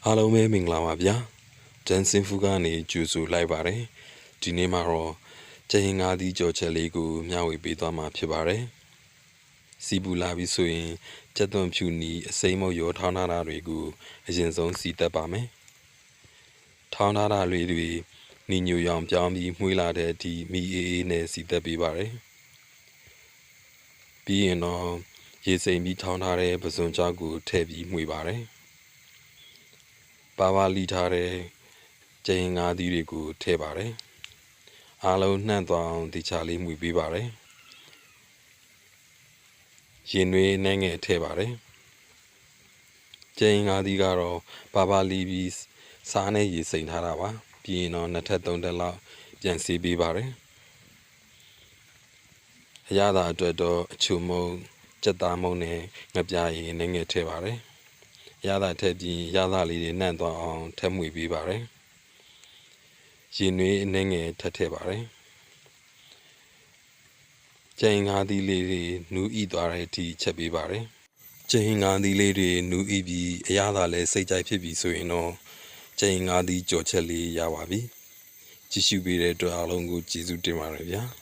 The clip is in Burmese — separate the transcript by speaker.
Speaker 1: အားလုံးပဲမင်္ဂလာပါဗျာ။ဂျန်စင်ဖူကနေကြိုဆိုလိုက်ပါတယ်။ဒီနေ့မှာတော့ကျရင်ငါးသီးကြော်ချက်လေးကိုမျှဝေပေးသွားမှာဖြစ်ပါတယ်။စီပူလာပြီဆိုရင်ကြက်သွန်ဖြူနီအစိမ်းမုတ်ရောထောင်းထားတာတွေကိုအရင်ဆုံးစီတက်ပါမယ်။ထောင်းထားတာလေးတွေနီညိုရောင်ပြောင်းပြီးမှုေးလာတဲ့အထိမီအေးအေးနဲ့စီတက်ပေးပါတယ်။ပြီးရင်တော့ရေစိမ်ပြီးထောင်းထားတဲ့ပစွန်ကြောက်ကိုထည့်ပြီးမှုေးပါတယ်။ပါပါလီထားတဲ့ကျရင်ငါးသီးတွေကိုထည့်ပါတယ်။အားလုံးနှံ့သွားအောင်ဒီချာလေးမှုပေးပါတယ်။ရင်နွေးနှဲငယ်ထည့်ပါတယ်။ကျရင်ငါးသီးကတော့ပါပါလီပြီးစားနဲ့ရေစိမ်ထားတာပါ။ပြီးရင်တော့2ထပ်3ထပ်လောက်ပြန်ဆေးပေးပါတယ်။အရသာအတွက်တော့အချိုမုံကြက်သားမုံနဲ့ငပြားရည်နှဲငယ်ထည့်ပါတယ်။ရသာထည့်ပြီးရသာလေးတွေနှံ့သွားအောင်ထည့်မှုပေးပါတယ်။ရင်နွေးနှဲငယ်ထည့်ပါတယ်။ကျရင်ငါးသီးလေးတွေနူးဤသွားတဲ့အထိချက်ပေးပါတယ်။ကျရင်ငါးသီးလေးတွေနူးဤပြီးအရသာလည်းစိတ်ကြိုက်ဖြစ်ပြီးဆိုရင်တော့ကျရင်ငါးသီးကြော်ချက်လေးရပါပြီ။ကြည့်ရှုပေးတဲ့အတွက်အားလုံးကိုကျေးဇူးတင်ပါတယ်ဗျာ။